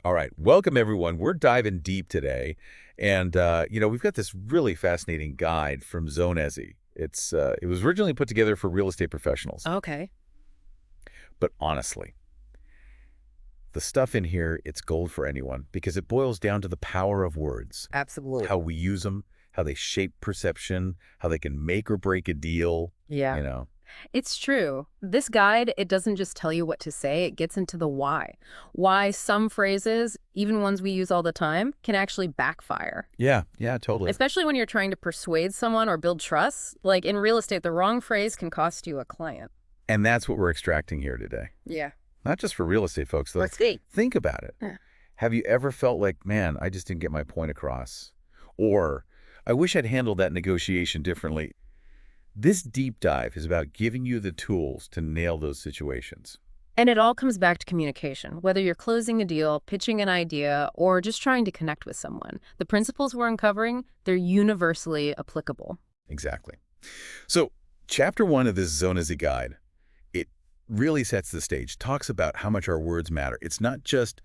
All right, welcome everyone. We're diving deep today, and we've got this really fascinating guide from Zonezi. It was originally put together for real estate professionals, Okay. but honestly, the stuff in here, it's gold for anyone because it boils down to the power of words, Absolutely. how we use them, how they shape perception, how they can make or break a deal, Yeah. you know. It's true. This guide, it doesn't just tell you what to say, it gets into the why. Why some phrases, even ones we use all the time, can actually backfire. Yeah, yeah, totally. Especially when you're trying to persuade someone or build trust. Like in real estate, the wrong phrase can cost you a client. And that's what we're extracting here today. Yeah. Not just for real estate folks, though. Let's see. Think about it. Yeah. Have you ever felt like, man, I just didn't get my point across? Or, I wish I'd handled that negotiation differently. This deep dive is about giving you the tools to nail those situations. And it all comes back to communication. Whether you're closing a deal, pitching an idea, or just trying to connect with someone, the principles we're uncovering, they're universally applicable. Exactly. So, chapter 1 of this Zonezi guide, it really sets the stage, talks about how much our words matter. It's not just,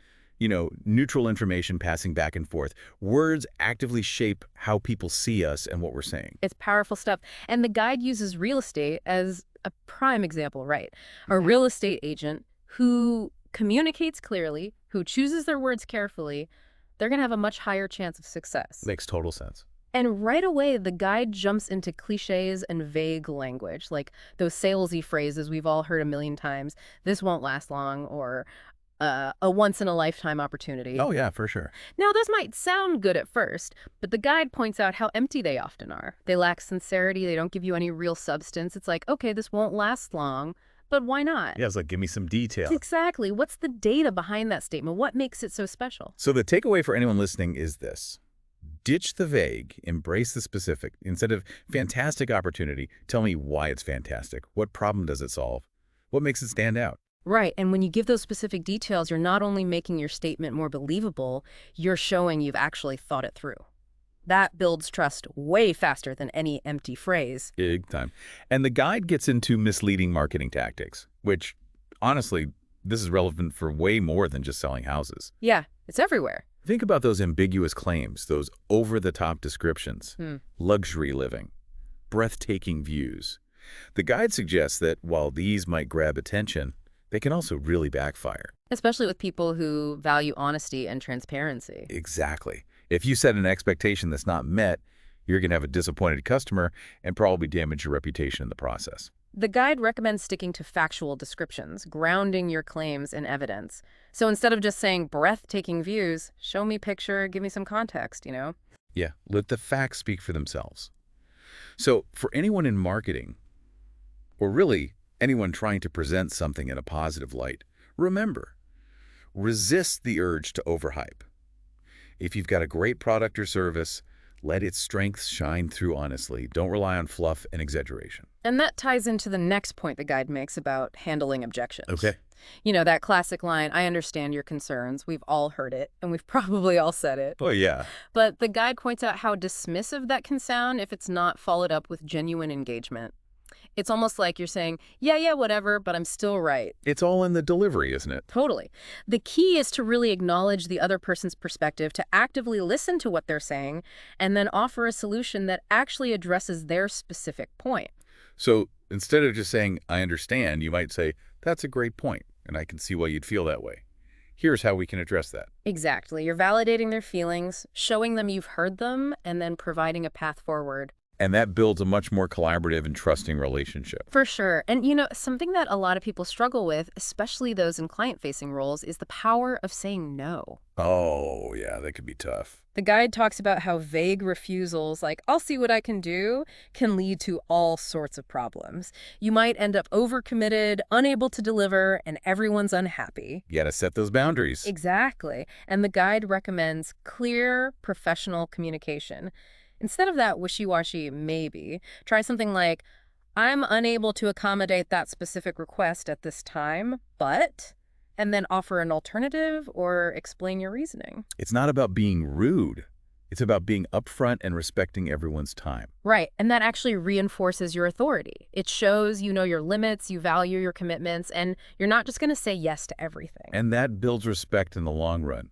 neutral information passing back and forth. Words actively shape how people see us and what we're saying. It's powerful stuff. And the guide uses real estate as a prime example, right? A real estate agent who communicates clearly, who chooses their words carefully, they're going to have a much higher chance of success. Makes total sense. And right away, the guide jumps into cliches and vague language, like those salesy phrases we've all heard a million times. This won't last long, or a once-in-a-lifetime opportunity. Oh, yeah, for sure. Now, those might sound good at first, but the guide points out how empty they often are. They lack sincerity. They don't give you any real substance. It's like, okay, this won't last long, but why not? Yeah, it's like, give me some detail. Exactly. What's the data behind that statement? What makes it so special? So the takeaway for anyone listening is this. Ditch the vague, embrace the specific. Instead of fantastic opportunity, tell me why it's fantastic. What problem does it solve? What makes it stand out? Right, and when you give those specific details, you're not only making your statement more believable, you're showing you've actually thought it through. That builds trust way faster than any empty phrase. Big time. And the guide gets into misleading marketing tactics, which, honestly, this is relevant for way more than just selling houses. Yeah, it's everywhere. Think about those ambiguous claims, those over-the-top descriptions, luxury living, breathtaking views. The guide suggests that while these might grab attention, they can also really backfire. Especially with people who value honesty and transparency. Exactly. If you set an expectation that's not met, you're going to have a disappointed customer and probably damage your reputation in the process. The guide recommends sticking to factual descriptions, grounding your claims in evidence. So instead of just saying breathtaking views, show me picture, give me some context, Yeah, let the facts speak for themselves. So for anyone in marketing, or really anyone trying to present something in a positive light, remember, resist the urge to overhype. If you've got a great product or service, let its strengths shine through honestly. Don't rely on fluff and exaggeration. And that ties into the next point the guide makes about handling objections. Okay. That classic line, I understand your concerns. We've all heard it, and we've probably all said it. Oh, yeah. But the guide points out how dismissive that can sound if it's not followed up with genuine engagement. It's almost like you're saying, yeah, whatever, but I'm still right. It's all in the delivery, isn't it? Totally. The key is to really acknowledge the other person's perspective, to actively listen to what they're saying, and then offer a solution that actually addresses their specific point. So instead of just saying, I understand, you might say, that's a great point, and I can see why you'd feel that way. Here's how we can address that. Exactly. You're validating their feelings, showing them you've heard them, and then providing a path forward. And that builds a much more collaborative and trusting relationship. For sure. And something that a lot of people struggle with, especially those in client-facing roles, is the power of saying no. Oh, yeah, that could be tough. The guide talks about how vague refusals, like, I'll see what I can do, can lead to all sorts of problems. You might end up overcommitted, unable to deliver, and everyone's unhappy. You gotta set those boundaries. Exactly. And the guide recommends clear, professional communication. Instead of that wishy-washy maybe, try something like, I'm unable to accommodate that specific request at this time, but, and then offer an alternative or explain your reasoning. It's not about being rude. It's about being upfront and respecting everyone's time. Right, and that actually reinforces your authority. It shows you know your limits, you value your commitments, and you're not just going to say yes to everything. And that builds respect in the long run.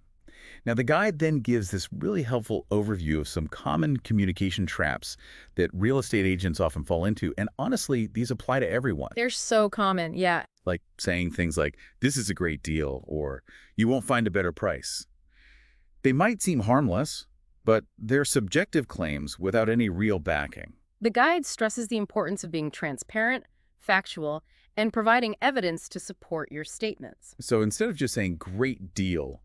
Now, the guide then gives this really helpful overview of some common communication traps that real estate agents often fall into. And honestly, these apply to everyone. They're so common. Yeah. Like saying things like, this is a great deal, or you won't find a better price. They might seem harmless, but they're subjective claims without any real backing. The guide stresses the importance of being transparent, factual, and providing evidence to support your statements. So instead of just saying great deal,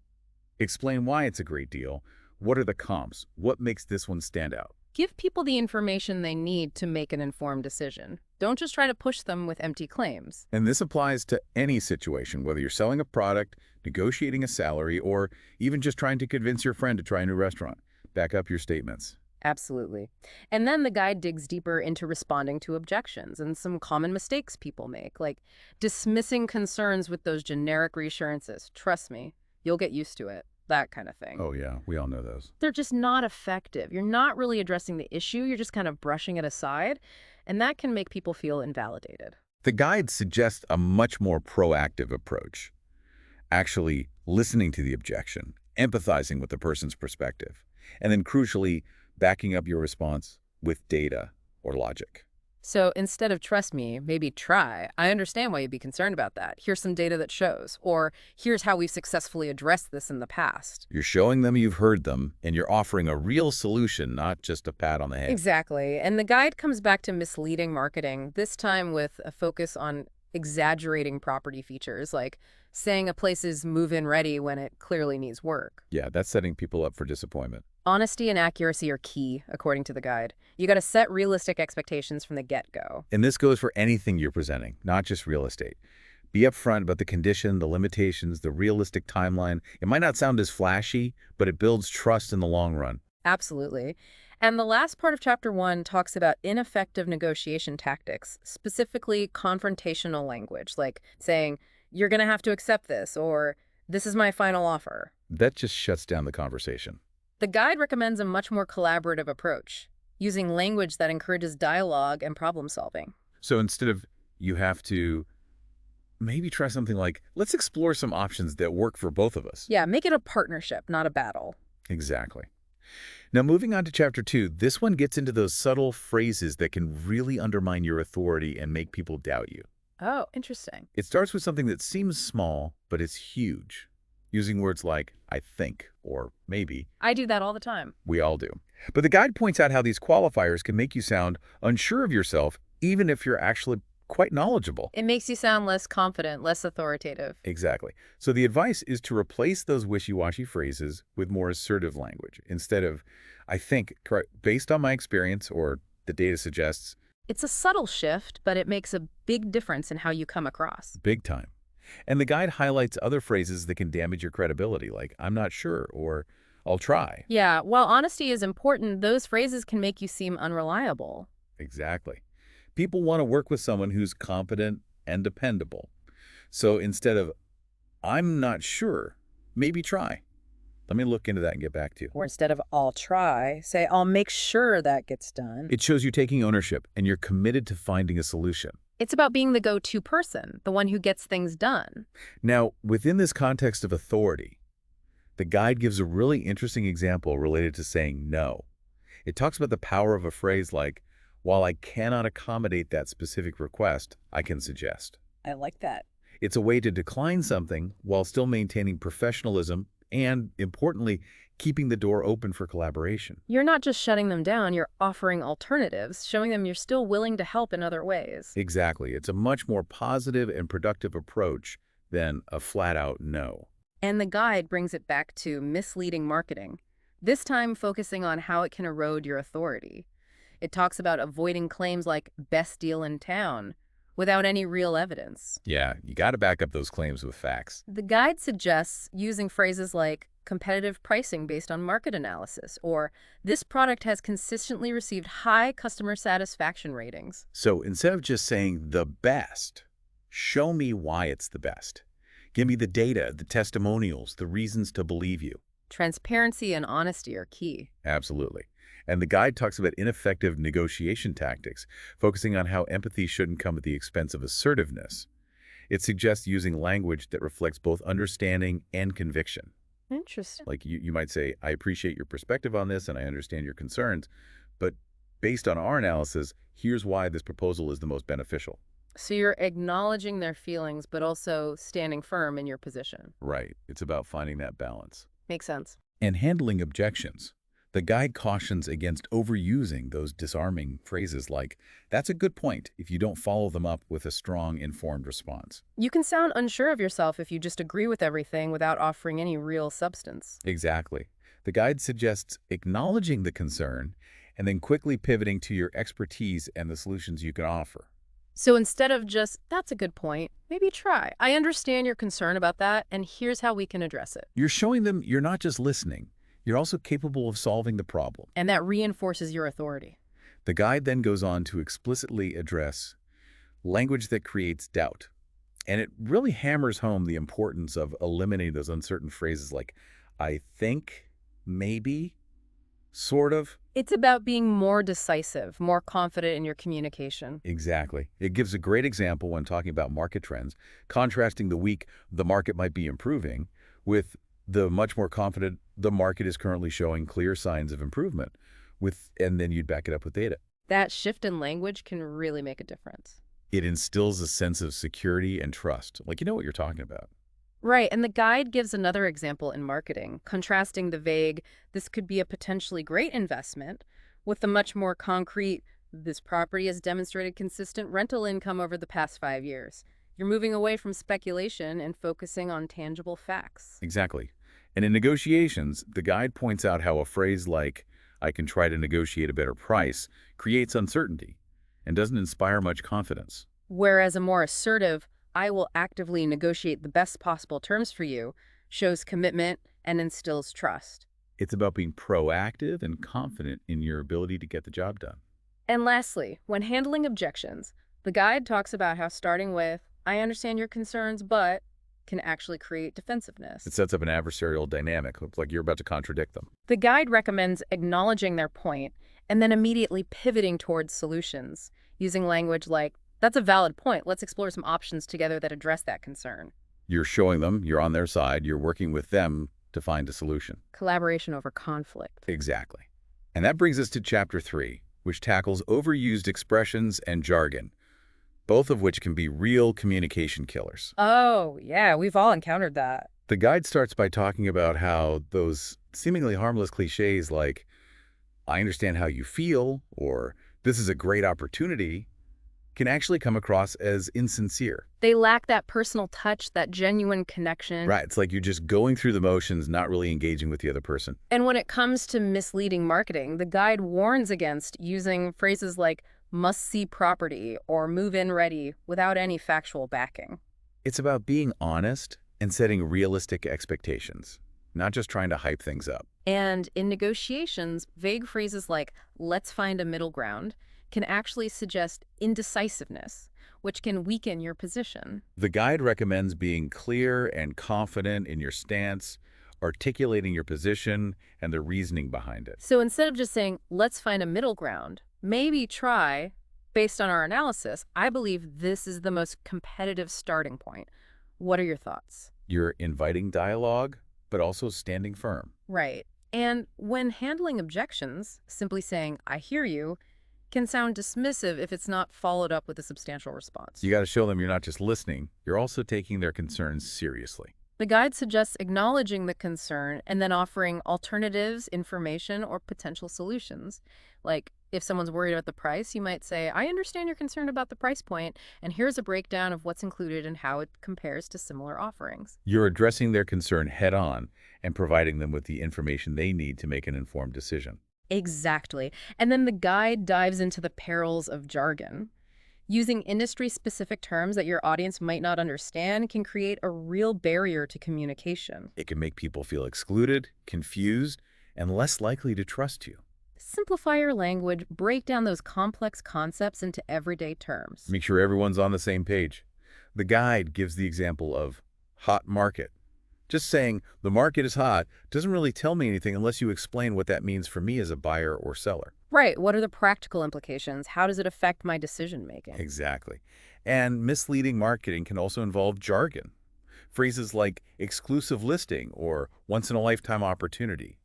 explain why it's a great deal. What are the comps? What makes this one stand out? Give people the information they need to make an informed decision. Don't just try to push them with empty claims. And this applies to any situation, whether you're selling a product, negotiating a salary, or even just trying to convince your friend to try a new restaurant. Back up your statements. Absolutely. And then the guide digs deeper into responding to objections and some common mistakes people make, like dismissing concerns with those generic reassurances. Trust me, you'll get used to it. That kind of thing. Oh yeah, we all know those. They're just not effective. You're not really addressing the issue. You're just kind of brushing it aside. And that can make people feel invalidated. The guide suggests a much more proactive approach, actually listening to the objection, empathizing with the person's perspective, and then crucially, backing up your response with data or logic. So instead of trust me, maybe try. I understand why you'd be concerned about that. Here's some data that shows. Or here's how we've successfully addressed this in the past. You're showing them you've heard them, and you're offering a real solution, not just a pat on the head. Exactly. And the guide comes back to misleading marketing, this time with a focus on exaggerating property features, like saying a place is move-in ready when it clearly needs work. Yeah, that's setting people up for disappointment. Honesty and accuracy are key, according to the guide. You got to set realistic expectations from the get-go. And this goes for anything you're presenting, not just real estate. Be upfront about the condition, the limitations, the realistic timeline. It might not sound as flashy, but it builds trust in the long run. Absolutely. And the last part of Chapter 1 talks about ineffective negotiation tactics, specifically confrontational language, like saying, you're going to have to accept this, or this is my final offer. That just shuts down the conversation. The guide recommends a much more collaborative approach, using language that encourages dialogue and problem solving. So instead of you have to, maybe try something like, let's explore some options that work for both of us. Yeah, make it a partnership, not a battle. Exactly. Now, moving on to Chapter 2, this one gets into those subtle phrases that can really undermine your authority and make people doubt you. Oh, interesting. It starts with something that seems small, but it's huge. Using words like, I think, or maybe. I do that all the time. We all do. But the guide points out how these qualifiers can make you sound unsure of yourself, even if you're actually quite knowledgeable. It makes you sound less confident, less authoritative. Exactly. So the advice is to replace those wishy-washy phrases with more assertive language. Instead of, I think, based on my experience, or the data suggests. It's a subtle shift, but it makes a big difference in how you come across. Big time. And the guide highlights other phrases that can damage your credibility, like, I'm not sure, or I'll try. Yeah, while honesty is important, those phrases can make you seem unreliable. Exactly. People want to work with someone who's competent and dependable. So instead of, I'm not sure, maybe try. Let me look into that and get back to you. Or instead of I'll try, say I'll make sure that gets done. It shows you taking ownership and you're committed to finding a solution. It's about being the go-to person, the one who gets things done. Now, within this context of authority, the guide gives a really interesting example related to saying no. It talks about the power of a phrase like, while I cannot accommodate that specific request, I can suggest. I like that. It's a way to decline something while still maintaining professionalism and, importantly, keeping the door open for collaboration. You're not just shutting them down, you're offering alternatives, showing them you're still willing to help in other ways. Exactly. It's a much more positive and productive approach than a flat-out no. And the guide brings it back to misleading marketing, this time focusing on how it can erode your authority. It talks about avoiding claims like best deal in town without any real evidence. Yeah, you got to back up those claims with facts. The guide suggests using phrases like competitive pricing based on market analysis, or this product has consistently received high customer satisfaction ratings. So instead of just saying the best, show me why it's the best. Give me the data, the testimonials, the reasons to believe you. Transparency and honesty are key. Absolutely. And the guide talks about ineffective negotiation tactics, focusing on how empathy shouldn't come at the expense of assertiveness. It suggests using language that reflects both understanding and conviction. Interesting. Like you might say, I appreciate your perspective on this and I understand your concerns, but based on our analysis, here's why this proposal is the most beneficial. So you're acknowledging their feelings, but also standing firm in your position. Right. It's about finding that balance. Makes sense. And handling objections. The guide cautions against overusing those disarming phrases like, that's a good point, if you don't follow them up with a strong, informed response. You can sound unsure of yourself if you just agree with everything without offering any real substance. Exactly. The guide suggests acknowledging the concern and then quickly pivoting to your expertise and the solutions you can offer. So instead of just, that's a good point, maybe try. I understand your concern about that, and here's how we can address it. You're showing them you're not just listening, you're also capable of solving the problem. And that reinforces your authority. The guide then goes on to explicitly address language that creates doubt. And it really hammers home the importance of eliminating those uncertain phrases like, I think, maybe, sort of. It's about being more decisive, more confident in your communication. Exactly. It gives a great example when talking about market trends, contrasting the weak, the market might be improving, with the much more confident, the market is currently showing clear signs of improvement, and then you'd back it up with data. That shift in language can really make a difference. It instills a sense of security and trust, like you know what you're talking about. Right, and the guide gives another example in marketing, contrasting the vague, this could be a potentially great investment, with the much more concrete, this property has demonstrated consistent rental income over the past 5 years. You're moving away from speculation and focusing on tangible facts. Exactly. And in negotiations, the guide points out how a phrase like, I can try to negotiate a better price, creates uncertainty and doesn't inspire much confidence. Whereas a more assertive, I will actively negotiate the best possible terms for you, shows commitment and instills trust. It's about being proactive and confident in your ability to get the job done. And lastly, when handling objections, the guide talks about how starting with, I understand your concerns, but can actually create defensiveness. It sets up an adversarial dynamic, looks like you're about to contradict them. The guide recommends acknowledging their point and then immediately pivoting towards solutions, using language like, that's a valid point. Let's explore some options together that address that concern. You're showing them you're on their side, you're working with them to find a solution. Collaboration over conflict. Exactly. And that brings us to Chapter 3, which tackles overused expressions and jargon, both of which can be real communication killers. Oh, yeah, we've all encountered that. The guide starts by talking about how those seemingly harmless cliches like, I understand how you feel, or this is a great opportunity, can actually come across as insincere. They lack that personal touch, that genuine connection. Right, it's like you're just going through the motions, not really engaging with the other person. And when it comes to misleading marketing, the guide warns against using phrases like must-see property or move-in ready without any factual backing. It's about being honest and setting realistic expectations, not just trying to hype things up. And in negotiations, vague phrases like let's find a middle ground can actually suggest indecisiveness, which can weaken your position. The guide recommends being clear and confident in your stance, articulating your position and the reasoning behind it. So instead of just saying, let's find a middle ground, maybe try, based on our analysis, I believe this is the most competitive starting point. What are your thoughts? You're inviting dialogue, but also standing firm. Right. And when handling objections, simply saying, I hear you, can sound dismissive if it's not followed up with a substantial response. You got to show them you're not just listening, you're also taking their concerns seriously. The guide suggests acknowledging the concern and then offering alternatives, information, or potential solutions. Like, if someone's worried about the price, you might say, I understand you're concerned about the price point, and here's a breakdown of what's included and how it compares to similar offerings. You're addressing their concern head on and providing them with the information they need to make an informed decision. Exactly. And then the guide dives into the perils of jargon. Using industry-specific terms that your audience might not understand can create a real barrier to communication. It can make people feel excluded, confused, and less likely to trust you. Simplify your language, break down those complex concepts into everyday terms. Make sure everyone's on the same page. The guide gives the example of hot market. Just saying the market is hot doesn't really tell me anything unless you explain what that means for me as a buyer or seller. Right. What are the practical implications? How does it affect my decision-making? Exactly. And misleading marketing can also involve jargon. Phrases like exclusive listing or once-in-a-lifetime opportunity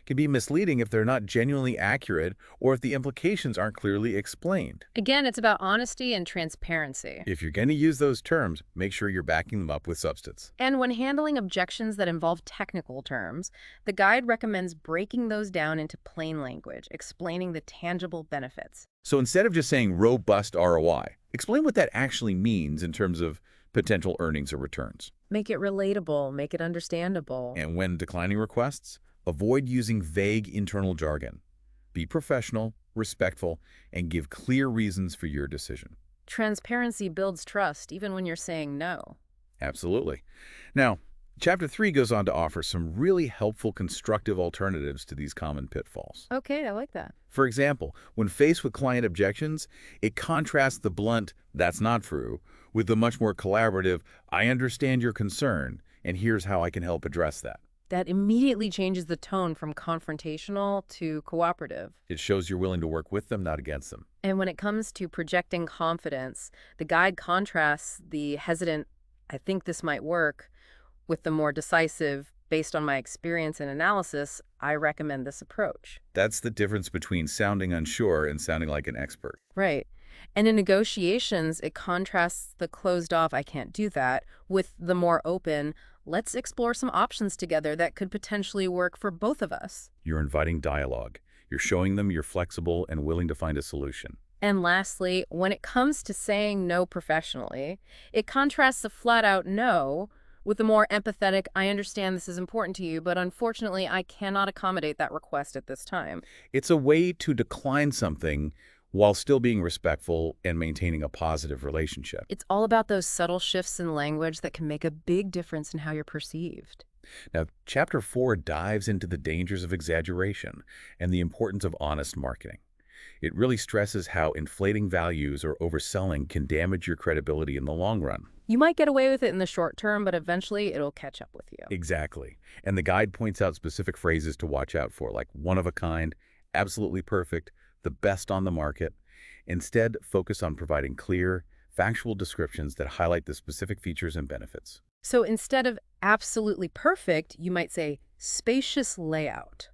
can be misleading if they're not genuinely accurate or if the implications aren't clearly explained. Again, it's about honesty and transparency. If you're going to use those terms, make sure you're backing them up with substance. And when handling objections that involve technical terms, the guide recommends breaking those down into plain language, explaining the tangible benefits. So instead of just saying robust ROI, explain what that actually means in terms of potential earnings or returns. Make it relatable, make it understandable. And when declining requests, avoid using vague internal jargon. Be professional, respectful, and give clear reasons for your decision. Transparency builds trust, even when you're saying no. Absolutely. Now, Chapter 3 goes on to offer some really helpful constructive alternatives to these common pitfalls. Okay, I like that. For example, when faced with client objections, it contrasts the blunt, "that's not true," with the much more collaborative, "I understand your concern, and here's how I can help address that." That immediately changes the tone from confrontational to cooperative. It shows you're willing to work with them, not against them. And when it comes to projecting confidence, the guide contrasts the hesitant, "I think this might work," with the more decisive, "based on my experience and analysis, I recommend this approach." That's the difference between sounding unsure and sounding like an expert. Right. And in negotiations, it contrasts the closed off, "I can't do that," with the more open, "let's explore some options together that could potentially work for both of us." You're inviting dialogue. You're showing them you're flexible and willing to find a solution. And lastly, when it comes to saying no professionally, it contrasts a flat-out no with a more empathetic, "I understand this is important to you, but unfortunately I cannot accommodate that request at this time." It's a way to decline something while still being respectful and maintaining a positive relationship. It's all about those subtle shifts in language that can make a big difference in how you're perceived. Now, Chapter 4 dives into the dangers of exaggeration and the importance of honest marketing. It really stresses how inflating values or overselling can damage your credibility in the long run. You might get away with it in the short term, but eventually it'll catch up with you. Exactly. And the guide points out specific phrases to watch out for, like one of a kind, absolutely perfect, the best on the market. Instead, focus on providing clear, factual descriptions that highlight the specific features and benefits. So instead of absolutely perfect, you might say spacious layout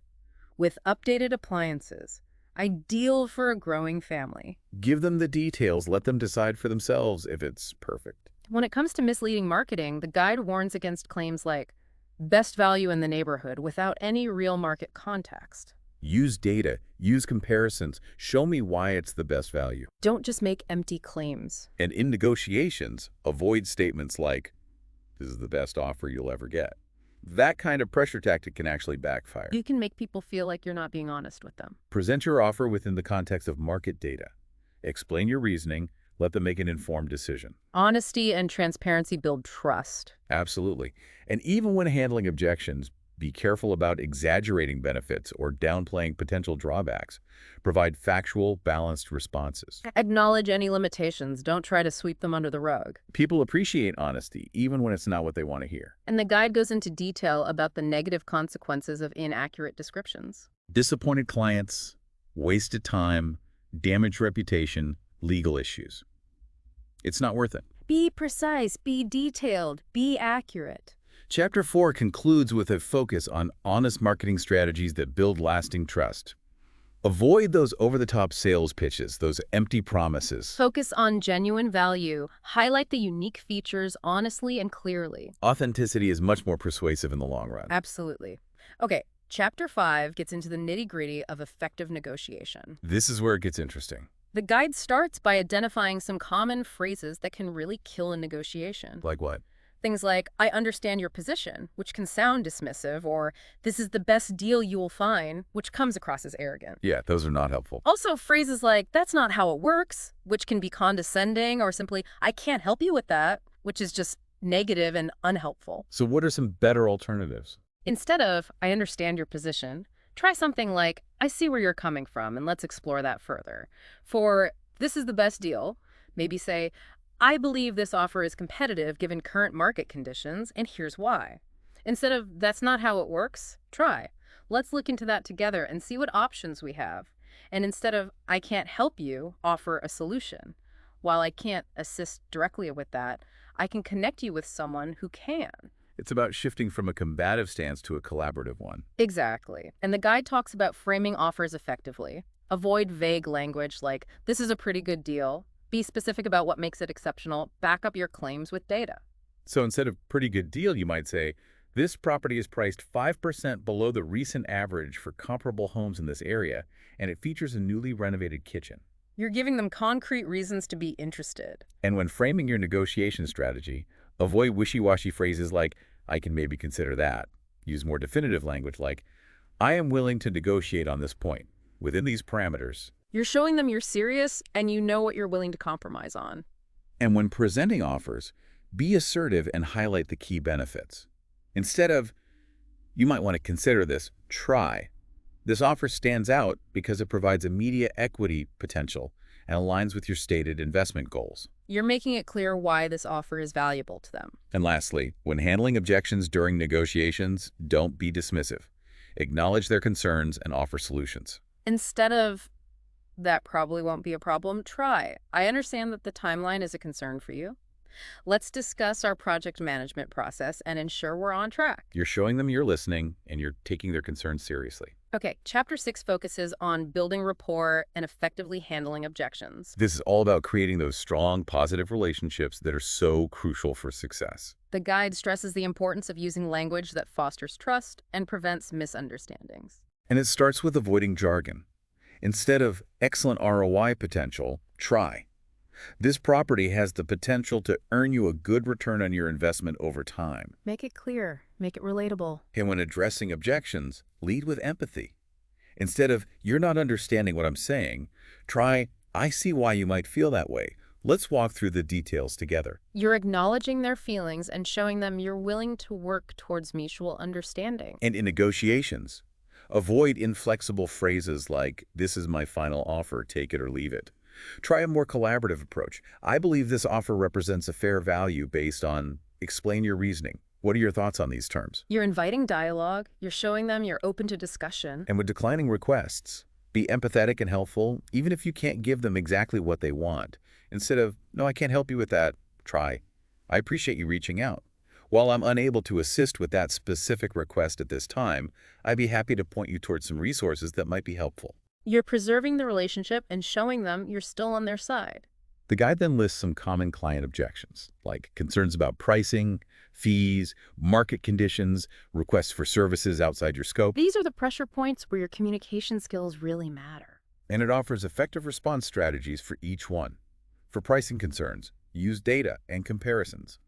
with updated appliances, ideal for a growing family. Give them the details, let them decide for themselves if it's perfect. When it comes to misleading marketing, the guide warns against claims like best value in the neighborhood without any real market context. Use data, use comparisons, show me why it's the best value. Don't just make empty claims. And in negotiations, avoid statements like, "this is the best offer you'll ever get." That kind of pressure tactic can actually backfire. You can make people feel like you're not being honest with them. Present your offer within the context of market data. Explain your reasoning, let them make an informed decision. Honesty and transparency build trust. Absolutely. And even when handling objections, be careful about exaggerating benefits or downplaying potential drawbacks. Provide factual, balanced responses. Acknowledge any limitations. Don't try to sweep them under the rug. People appreciate honesty, even when it's not what they want to hear. And the guide goes into detail about the negative consequences of inaccurate descriptions. Disappointed clients, wasted time, damaged reputation, legal issues. It's not worth it. Be precise, be detailed, be accurate. Chapter 4 concludes with a focus on honest marketing strategies that build lasting trust. Avoid those over-the-top sales pitches, those empty promises. Focus on genuine value. Highlight the unique features honestly and clearly. Authenticity is much more persuasive in the long run. Absolutely. Okay, Chapter 5 gets into the nitty-gritty of effective negotiation. This is where it gets interesting. The guide starts by identifying some common phrases that can really kill a negotiation. Like what? Things like, "I understand your position," which can sound dismissive, or "this is the best deal you will find," which comes across as arrogant. Yeah, those are not helpful. Also, phrases like, "that's not how it works," which can be condescending, or simply, "I can't help you with that," which is just negative and unhelpful. So what are some better alternatives? Instead of, "I understand your position," try something like, "I see where you're coming from, and let's explore that further." For "this is the best deal," maybe say, "I believe this offer is competitive given current market conditions, and here's why." Instead of "that's not how it works," try, "let's look into that together and see what options we have." And instead of "I can't help you," offer a solution. "While I can't assist directly with that, I can connect you with someone who can. It's about shifting from a combative stance to a collaborative one. Exactly. And the guide talks about framing offers effectively. Avoid vague language like, this is a pretty good deal. Be specific about what makes it exceptional. Back up your claims with data. So instead of pretty good deal, you might say, this property is priced 5% below the recent average for comparable homes in this area, and it features a newly renovated kitchen. You're giving them concrete reasons to be interested. And when framing your negotiation strategy, avoid wishy-washy phrases like, I can maybe consider that. Use more definitive language like, I am willing to negotiate on this point, within these parameters. You're showing them you're serious and you know what you're willing to compromise on. And when presenting offers, be assertive and highlight the key benefits. Instead of, you might want to consider this, try. This offer stands out because it provides immediate equity potential and aligns with your stated investment goals. You're making it clear why this offer is valuable to them. And lastly, when handling objections during negotiations, don't be dismissive. Acknowledge their concerns and offer solutions. Instead of, that probably won't be a problem, try. I understand that the timeline is a concern for you. Let's discuss our project management process and ensure we're on track. You're showing them you're listening and you're taking their concerns seriously. Okay, Chapter 6 focuses on building rapport and effectively handling objections. This is all about creating those strong, positive relationships that are so crucial for success. The guide stresses the importance of using language that fosters trust and prevents misunderstandings. And it starts with avoiding jargon. Instead of excellent ROI potential, try. This property has the potential to earn you a good return on your investment over time. Make it clear. Make it relatable. And when addressing objections, lead with empathy. Instead of, you're not understanding what I'm saying, try, I see why you might feel that way. Let's walk through the details together. You're acknowledging their feelings and showing them you're willing to work towards mutual understanding. And in negotiations, avoid inflexible phrases like, this is my final offer, take it or leave it. Try a more collaborative approach. I believe this offer represents a fair value based on, explain your reasoning. What are your thoughts on these terms? You're inviting dialogue. You're showing them you're open to discussion. And with declining requests, be empathetic and helpful, even if you can't give them exactly what they want. Instead of, no, I can't help you with that, try, I appreciate you reaching out. While I'm unable to assist with that specific request at this time, I'd be happy to point you towards some resources that might be helpful. You're preserving the relationship and showing them you're still on their side. The guide then lists some common client objections, like concerns about pricing, fees, market conditions, requests for services outside your scope. These are the pressure points where your communication skills really matter. And it offers effective response strategies for each one. For pricing concerns, use data and comparisons.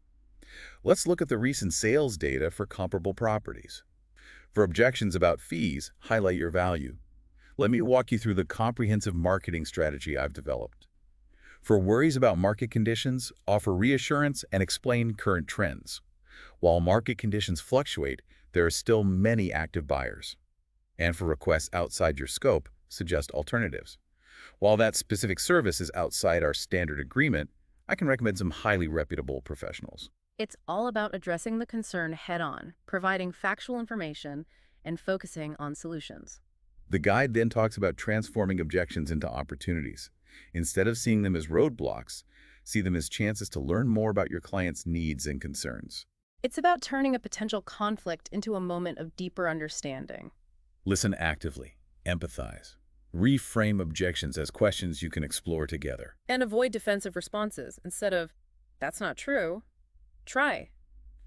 Let's look at the recent sales data for comparable properties. For objections about fees, highlight your value. Let me walk you through the comprehensive marketing strategy I've developed. For worries about market conditions, offer reassurance and explain current trends. While market conditions fluctuate, there are still many active buyers. And for requests outside your scope, suggest alternatives. While that specific service is outside our standard agreement, I can recommend some highly reputable professionals. It's all about addressing the concern head-on, providing factual information, and focusing on solutions. The guide then talks about transforming objections into opportunities. Instead of seeing them as roadblocks, see them as chances to learn more about your client's needs and concerns. It's about turning a potential conflict into a moment of deeper understanding. Listen actively, empathize, reframe objections as questions you can explore together. And avoid defensive responses. Instead of, that's not true, try.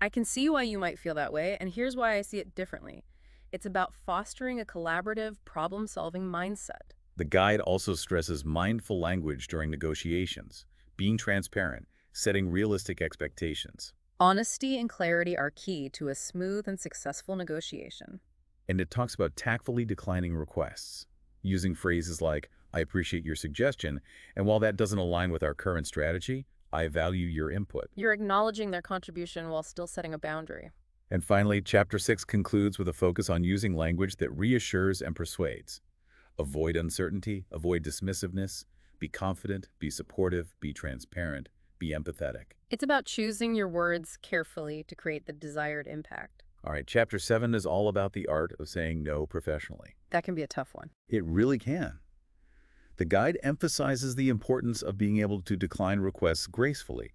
I can see why you might feel that way, and here's why I see it differently. It's about fostering a collaborative, problem-solving mindset. The guide also stresses mindful language during negotiations, being transparent, setting realistic expectations. Honesty and clarity are key to a smooth and successful negotiation. And it talks about tactfully declining requests, using phrases like, I appreciate your suggestion, and while that doesn't align with our current strategy, I value your input. You're acknowledging their contribution while still setting a boundary. And finally, Chapter 6 concludes with a focus on using language that reassures and persuades. Avoid uncertainty, avoid dismissiveness, be confident, be supportive, be transparent, be empathetic. It's about choosing your words carefully to create the desired impact. All right, Chapter 7 is all about the art of saying no professionally. That can be a tough one. It really can. The guide emphasizes the importance of being able to decline requests gracefully,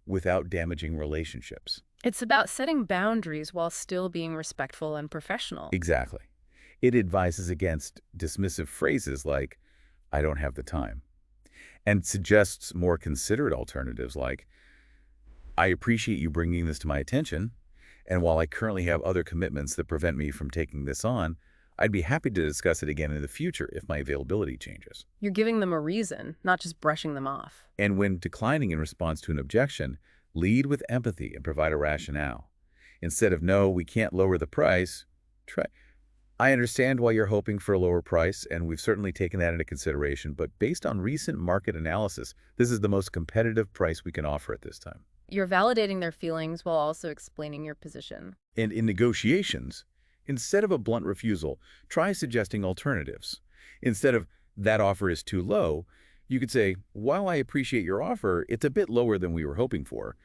without damaging relationships. It's about setting boundaries while still being respectful and professional. Exactly. It advises against dismissive phrases like, I don't have the time, and suggests more considerate alternatives like, I appreciate you bringing this to my attention, and while I currently have other commitments that prevent me from taking this on, I'd be happy to discuss it again in the future if my availability changes. You're giving them a reason, not just brushing them off. And when declining in response to an objection, lead with empathy and provide a rationale. Instead of, no, we can't lower the price, try, I understand why you're hoping for a lower price, and we've certainly taken that into consideration, but based on recent market analysis, this is the most competitive price we can offer at this time. You're validating their feelings while also explaining your position. And in negotiations, instead of a blunt refusal, try suggesting alternatives. Instead of, that offer is too low, you could say, while I appreciate your offer, it's a bit lower than we were hoping for.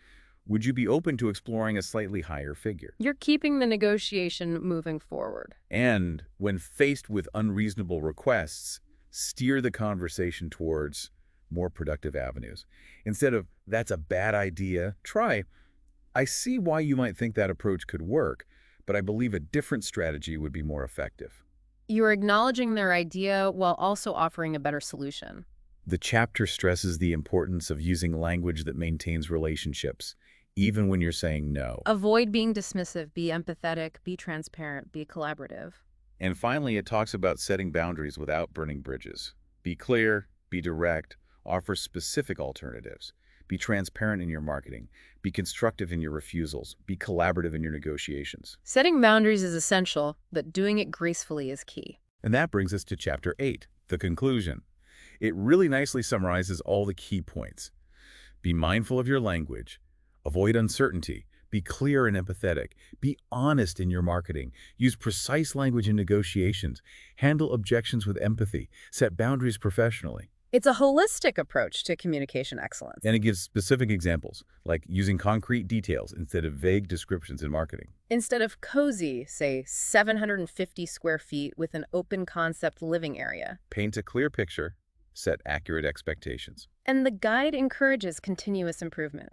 Would you be open to exploring a slightly higher figure? You're keeping the negotiation moving forward. And when faced with unreasonable requests, steer the conversation towards more productive avenues. Instead of, that's a bad idea, try, I see why you might think that approach could work, but I believe a different strategy would be more effective. You're acknowledging their idea while also offering a better solution. The chapter stresses the importance of using language that maintains relationships, even when you're saying no. Avoid being dismissive, be empathetic, be transparent, be collaborative. And finally, it talks about setting boundaries without burning bridges. Be clear, be direct, offer specific alternatives. Be transparent in your marketing. Be constructive in your refusals. Be collaborative in your negotiations. Setting boundaries is essential, but doing it gracefully is key. And that brings us to Chapter 8, the conclusion. It really nicely summarizes all the key points. Be mindful of your language. Avoid uncertainty. Be clear and empathetic. Be honest in your marketing. Use precise language in negotiations. Handle objections with empathy. Set boundaries professionally. It's a holistic approach to communication excellence. And it gives specific examples, like using concrete details instead of vague descriptions in marketing. Instead of cozy, say 750 square feet with an open concept living area. Paint a clear picture. Set accurate expectations. And the guide encourages continuous improvement.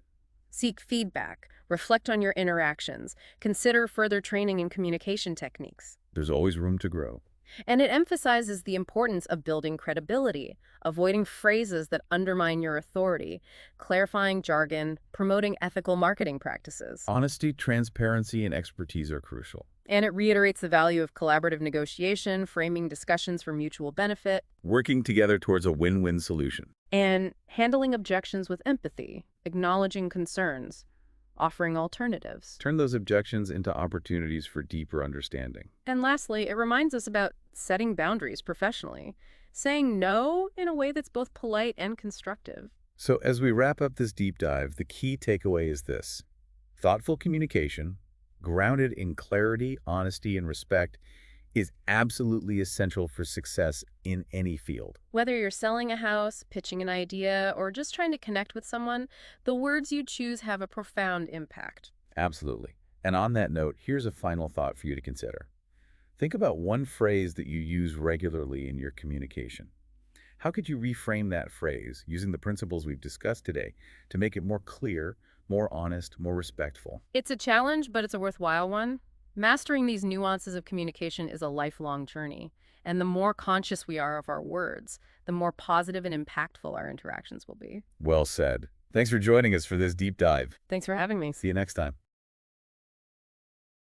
Seek feedback, reflect on your interactions, consider further training in communication techniques. There's always room to grow. And it emphasizes the importance of building credibility, avoiding phrases that undermine your authority, clarifying jargon, promoting ethical marketing practices. Honesty, transparency, and expertise are crucial. And it reiterates the value of collaborative negotiation, framing discussions for mutual benefit, Working together towards a win-win solution. and handling objections with empathy, acknowledging concerns, offering alternatives. Turn those objections into opportunities for deeper understanding. And lastly, it reminds us about setting boundaries professionally, saying no in a way that's both polite and constructive. So as we wrap up this deep dive, the key takeaway is this. Thoughtful communication, grounded in clarity, honesty, and respect, is absolutely essential for success in any field. Whether you're selling a house, pitching an idea, or just trying to connect with someone, the words you choose have a profound impact. Absolutely. And on that note, here's a final thought for you to consider. Think about one phrase that you use regularly in your communication. How could you reframe that phrase using the principles we've discussed today to make it more clear, more honest, more respectful? It's a challenge, but it's a worthwhile one. Mastering these nuances of communication is a lifelong journey, and the more conscious we are of our words, the more positive and impactful our interactions will be. Well said. Thanks for joining us for this deep dive. Thanks for having me. See you next time.